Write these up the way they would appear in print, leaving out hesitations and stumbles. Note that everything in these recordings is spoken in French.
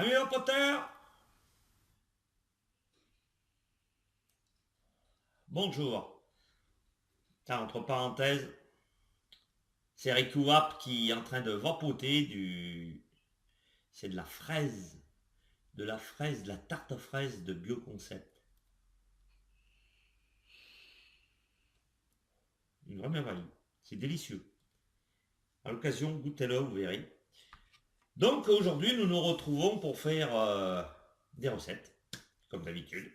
Amis Potter, bonjour. Tiens, entre parenthèses, c'est Rick Wap qui est en train de vapoter du... C'est de la fraise. De la tarte aux fraises de Bioconcept. Une vraie merveille. C'est délicieux. À l'occasion, goûtez-le, vous verrez. Donc aujourd'hui, nous nous retrouvons pour faire des recettes, comme d'habitude.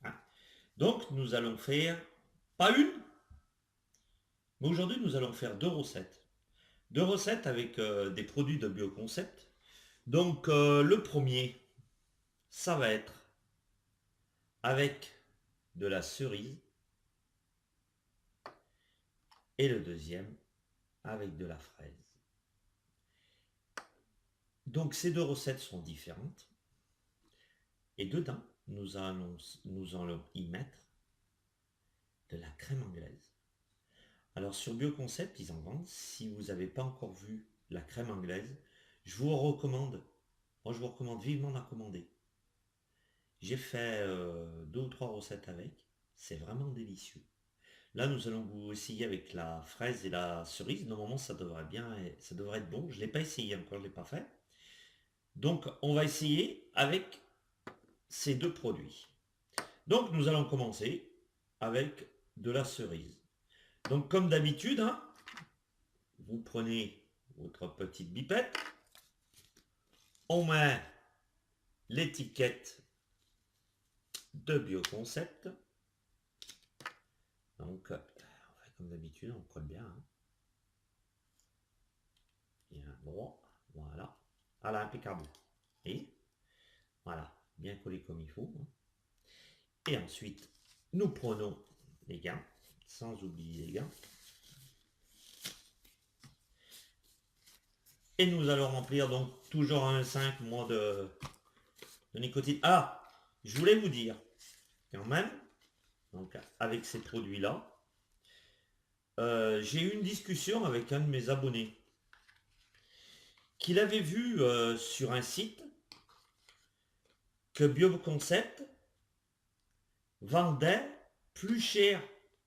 Hein. Donc nous allons faire, pas une, mais aujourd'hui nous allons faire deux recettes. Deux recettes avec des produits de Bioconcept. Donc le premier, ça va être avec de la cerise et le deuxième avec de la fraise. Donc ces deux recettes sont différentes et dedans nous allons y mettre de la crème anglaise. Alors sur Bioconcept, ils en vendent. Si vous n'avez pas encore vu la crème anglaise, je vous recommande, je vous recommande vivement de la commander. J'ai fait deux ou trois recettes avec, c'est vraiment délicieux. Là, nous allons vous essayer avec la fraise et la cerise. Normalement, ça devrait être bon. Je ne l'ai pas essayé encore, je ne l'ai pas fait. Donc, on va essayer avec ces deux produits. Donc, nous allons commencer avec de la cerise. Donc, comme d'habitude, hein, vous prenez votre petite pipette, on met l'étiquette de Bioconcept. Donc, comme d'habitude, on colle bien. Hein. Bien droit, voilà. À la impeccable. Et voilà, bien collé comme il faut. Hein. Et ensuite, nous prenons les gants, sans oublier les gants. Et nous allons remplir donc toujours un 5 mois de nicotine. Ah, je voulais vous dire, quand même, donc avec ces produits-là, j'ai eu une discussion avec un de mes abonnés qu'il avait vu sur un site que Bioconcept vendait plus cher,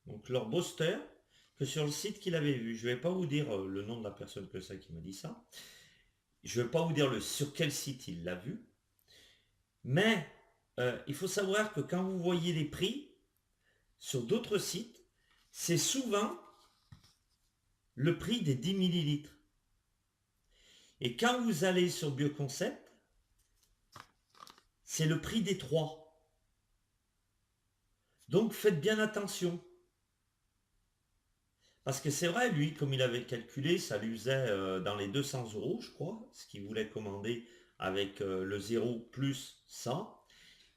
donc leur booster, que sur le site qu'il avait vu. Je ne vais pas vous dire le nom de la personne que c'est qui m'a dit ça. Je ne vais pas vous dire sur quel site il l'a vu. Mais il faut savoir que quand vous voyez les prix sur d'autres sites, c'est souvent le prix des 10 millilitres. Et quand vous allez sur Bioconcept, c'est le prix des 3. Donc faites bien attention. Parce que c'est vrai, lui, comme il avait calculé, ça lui faisait dans les 200 euros, je crois, ce qu'il voulait commander avec le 0 plus ça.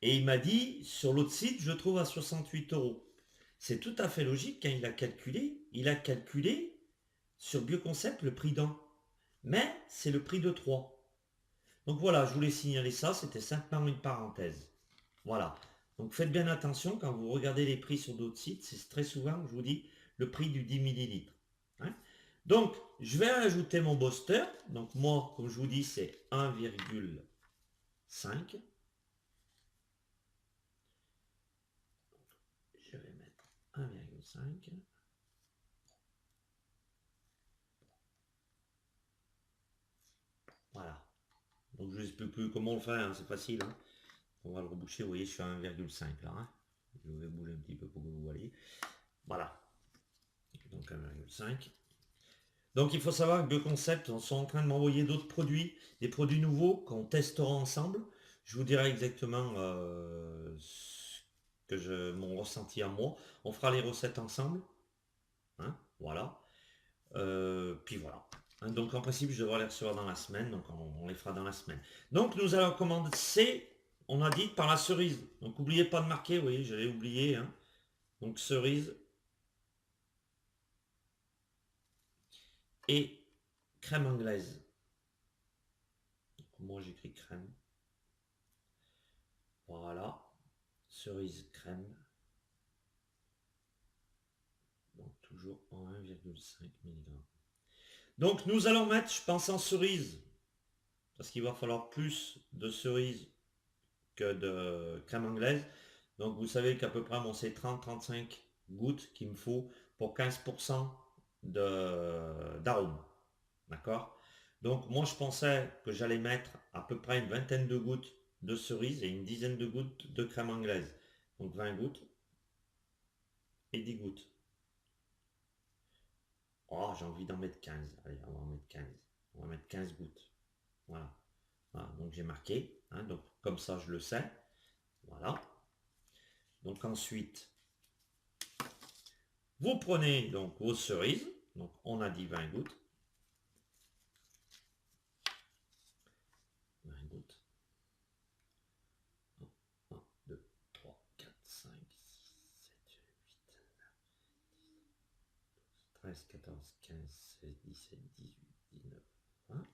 Et il m'a dit, sur l'autre site, je trouve à 68 euros. C'est tout à fait logique quand il a calculé sur Bioconcept le prix d'un. Mais c'est le prix de 3. Donc voilà, je voulais signaler ça, c'était simplement une parenthèse. Voilà. Donc faites bien attention quand vous regardez les prix sur d'autres sites, c'est très souvent, je vous dis, le prix du 10 millilitres. Hein. Donc, je vais ajouter mon booster. Donc moi, comme je vous dis, c'est 1,5. Je vais mettre 1,5. Voilà. Donc je ne sais plus comment on le fait, hein, c'est facile. Hein. On va le reboucher, vous voyez, je suis à 1,5 là. Hein. Je vais bouger un petit peu pour que vous voyez. Voilà. Donc 1,5. Donc il faut savoir que Bioconcept sont en train de m'envoyer d'autres produits, des produits nouveaux qu'on testera ensemble. Je vous dirai exactement mon ressenti à moi. On fera les recettes ensemble. Hein, voilà. Puis voilà. Hein, donc en principe, je devrais les recevoir dans la semaine. Donc on les fera dans la semaine. Donc nous allons commencer, on a dit, par la cerise. Donc n'oubliez pas de marquer, vous voyez, j'allais oublier. Hein. Donc cerise et crème anglaise. Donc, moi j'écris crème. Voilà. Cerise crème. Donc toujours en 1,5 mg. Donc nous allons mettre, je pense en cerise, parce qu'il va falloir plus de cerises que de crème anglaise. Donc vous savez qu'à peu près, bon, c'est 30-35 gouttes qu'il me faut pour 15% d'arôme. D'accord? Donc moi je pensais que j'allais mettre à peu près une vingtaine de gouttes de cerises et une dizaine de gouttes de crème anglaise. Donc 20 gouttes et 10 gouttes. Oh, j'ai envie d'en mettre 15. Allez, on va en mettre 15. On va mettre 15 gouttes. Voilà. Voilà. Donc j'ai marqué. Hein, donc comme ça je le sais. Voilà. Donc ensuite, vous prenez donc vos cerises. Donc on a dit 20 gouttes. 20 gouttes. 1, 2, 3, 4, 5, 6, 7, 8, 13, 14, 15, 16, 17, 18, 19, 20.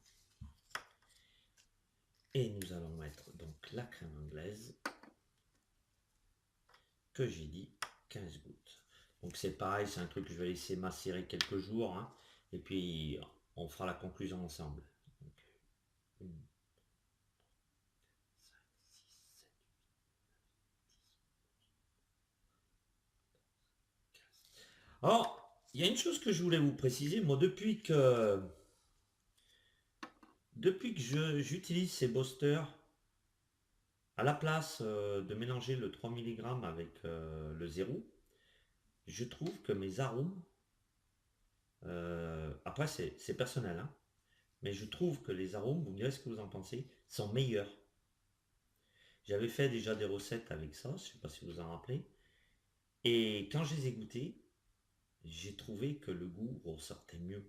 Et nous allons mettre donc la crème anglaise que j'ai dit 15 gouttes. Donc c'est pareil, c'est un truc que je vais laisser macérer quelques jours. Hein, et puis on fera la conclusion ensemble. Donc, 1, 5, 6, 7, 8, 15. Alors, il y a une chose que je voulais vous préciser. Moi, depuis que j'utilise ces boosters, à la place de mélanger le 3 mg avec le 0, je trouve que mes arômes, après c'est personnel, hein, mais je trouve que les arômes, vous me direz ce que vous en pensez, sont meilleurs. J'avais fait déjà des recettes avec ça, je ne sais pas si vous vous en rappelez, et quand je les ai goûtés, j'ai trouvé que le goût ressortait mieux.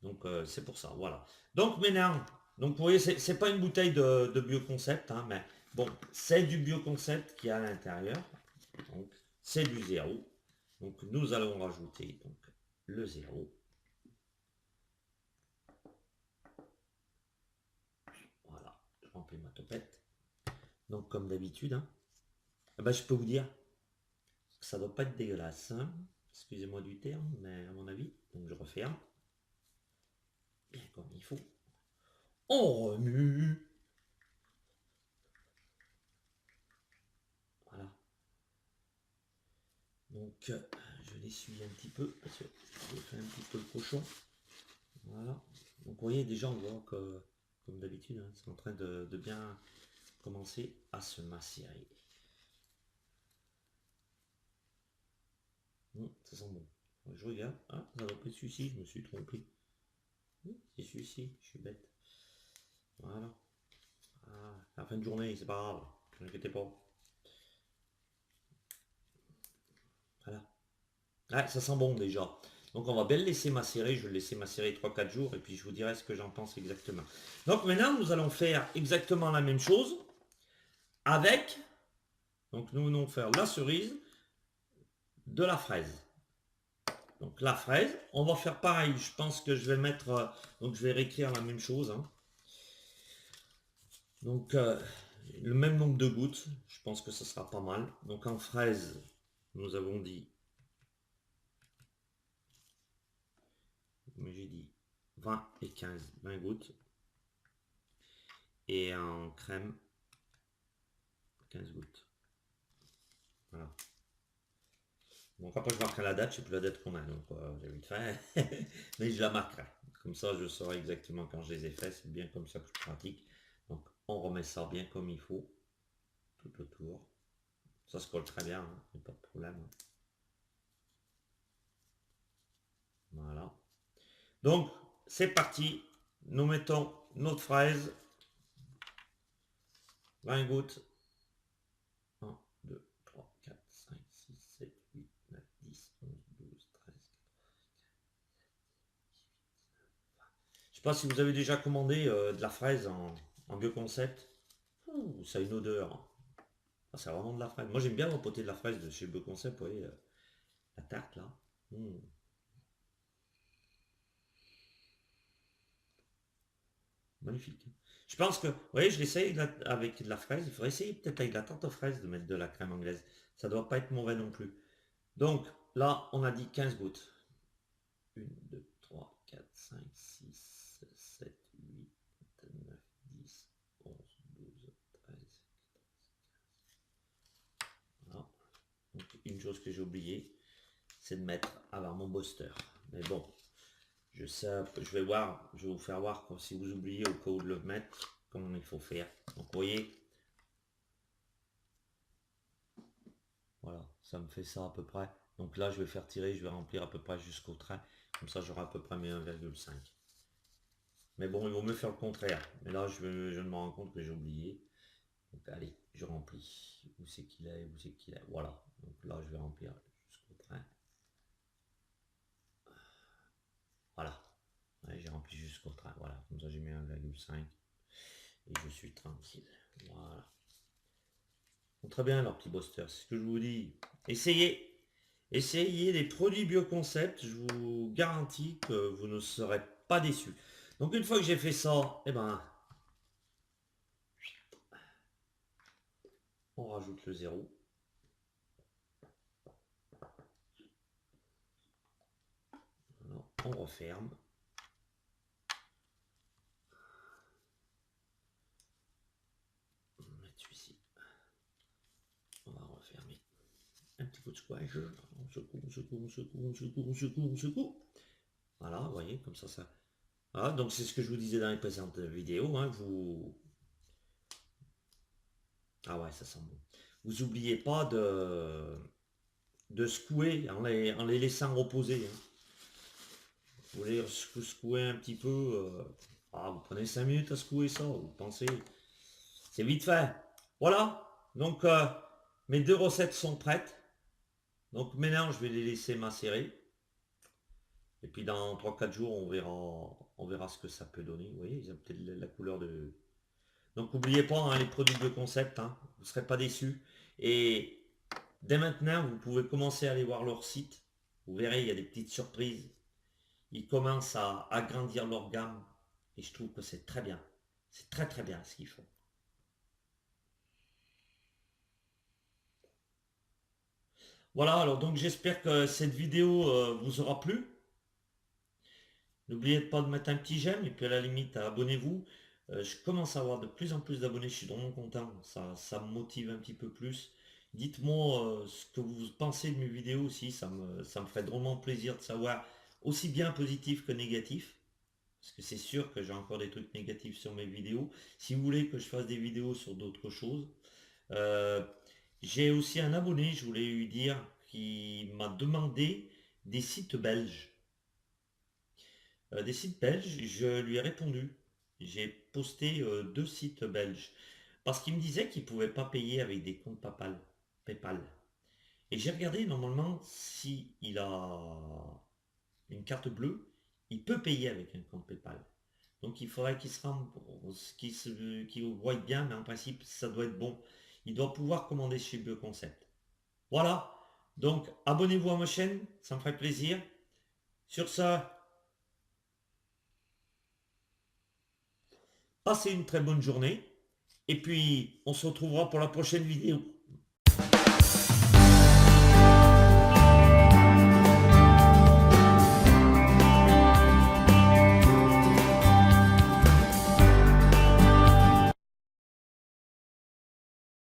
Donc c'est pour ça, voilà. Donc maintenant, donc vous voyez, c'est pas une bouteille de bioconcept, hein, mais bon, c'est du bioconcept qui est à l'intérieur. Donc c'est du 0. Donc nous allons rajouter donc le 0. Voilà, je remplis ma topette. Donc comme d'habitude, hein, eh ben, je peux vous dire que ça doit pas être dégueulasse. Hein. Excusez-moi du terme, mais à mon avis, donc je referme. Bien comme il faut. On remue. Voilà. Donc je l'essuie un petit peu parce que je fais un petit peu le cochon. Voilà. Donc vous voyez déjà on voit que comme d'habitude hein, c'est en train de bien commencer à se macérer. Ça sent bon. Je regarde. Ah, ça doit pas être celui-ci, je me suis trompé. C'est celui-ci, je suis bête. Voilà. Ah, la fin de journée, c'est pas grave. Ne vous inquiétez pas. Voilà. Ah, ça sent bon déjà. Donc on va bien le laisser macérer. Je vais le laisser macérer 3-4 jours et puis je vous dirai ce que j'en pense exactement. Donc maintenant, nous allons faire exactement la même chose avec. Donc nous allons faire la cerise de la fraise. Donc la fraise, on va faire pareil. Je pense que je vais mettre. Donc je vais réécrire la même chose. Hein. Donc le même nombre de gouttes. Je pense que ce sera pas mal. Donc en fraise, nous avons dit. Mais j'ai dit 20 et 15, 20 gouttes. Et en crème, 15 gouttes. Voilà. Donc après je marquerai la date, je sais plus la date qu'on a, donc j'ai vite fait. Mais je la marquerai. Comme ça je saurai exactement quand je les ai faits, c'est bien comme ça que je pratique. Donc on remet ça bien comme il faut, tout autour. Ça se colle très bien, hein, il n'y a pas de problème. Hein. Voilà. Donc c'est parti, nous mettons notre fraise, 20 gouttes. 1, 2, 3, 4, 5, 6, 7, 8, 9, 10, 11, 12, 13, 14. Je sais pas si vous avez déjà commandé de la fraise en bioconcept. Ouh, ça a une odeur. Ah, c'est vraiment de la fraise. Moi j'aime bien l'empoter de la fraise de chez Bioconcept, vous voyez, la tarte là. Mmh, magnifique. Je pense que, vous voyez, je l'essaye avec de la fraise. Il faudrait essayer peut-être avec de la tarte aux fraises de mettre de la crème anglaise. Ça doit pas être mauvais non plus. Donc là, on a dit 15 gouttes. 1, 2, 3, 4, 5, 6, 7, 8, chose que j'ai oublié, c'est de mettre alors mon booster. Mais bon, je sais, je vais vous faire voir si vous oubliez au cas où de le mettre, comment il faut faire. Donc vous voyez, voilà, ça me fait ça à peu près. Donc là, je vais faire tirer, je vais remplir à peu près jusqu'au train. Comme ça, j'aurai à peu près mes 1,5. Mais bon, il vaut mieux faire le contraire. Mais là, je me rends compte que j'ai oublié. Donc allez, je remplis. Où c'est qu'il est, où c'est qu'il est. Voilà. Donc là, je vais remplir jusqu'au train. Voilà. Ouais, j'ai rempli jusqu'au train. Voilà. Comme ça, j'ai mis 1,5. Et je suis tranquille. Voilà. Bon, très bien, leur petit booster. C'est ce que je vous dis. Essayez. Essayez les produits Bioconcept. Je vous garantis que vous ne serez pas déçus. Donc une fois que j'ai fait ça, eh ben, on rajoute le 0. Alors, on referme. On va mettre celui-ci. On va refermer. Un petit coup de squash. On secoue, on secoue, on secoue, on secoue, on secoue, on secoue. Voilà, vous voyez, comme ça. Voilà, donc c'est ce que je vous disais dans les précédentes vidéos. Hein, Ah ouais, ça sent bon. Vous n'oubliez pas de secouer en les laissant reposer. Hein. Vous les secouer un petit peu. Vous prenez 5 minutes à secouer ça, vous pensez. C'est vite fait. Voilà. Donc mes deux recettes sont prêtes. Donc maintenant je vais les laisser macérer. Et puis dans 3-4 jours on verra ce que ça peut donner. Vous voyez, ils ont peut-être la couleur de. Donc n'oubliez pas hein, les produits de concept, hein, vous ne serez pas déçus. Et dès maintenant, vous pouvez commencer à aller voir leur site. Vous verrez, il y a des petites surprises. Ils commencent à agrandir leur gamme. Et je trouve que c'est très bien. C'est très très bien ce qu'ils font. Voilà, alors donc j'espère que cette vidéo vous aura plu. N'oubliez pas de mettre un petit j'aime et puis à la limite abonnez-vous. Je commence à avoir de plus en plus d'abonnés, je suis vraiment content, ça me motive un petit peu plus. Dites-moi ce que vous pensez de mes vidéos aussi, ça me ferait drôlement plaisir de savoir aussi bien positif que négatif. Parce que c'est sûr que j'ai encore des trucs négatifs sur mes vidéos. Si vous voulez que je fasse des vidéos sur d'autres choses. Euh, j'ai aussi un abonné, je voulais lui dire, qui m'a demandé des sites belges. Des sites belges, je lui ai répondu. J'ai posté 2 sites belges. Parce qu'il me disait qu'il ne pouvait pas payer avec des comptes PayPal. Et j'ai regardé, normalement, si il a une carte bleue, il peut payer avec un compte PayPal. Donc il faudrait qu'il se rende, qu'il voie bien, mais en principe, ça doit être bon. Il doit pouvoir commander chez Bioconcept. Voilà. Donc abonnez-vous à ma chaîne, ça me ferait plaisir. Sur ça, passez une très bonne journée. Et puis, on se retrouvera pour la prochaine vidéo.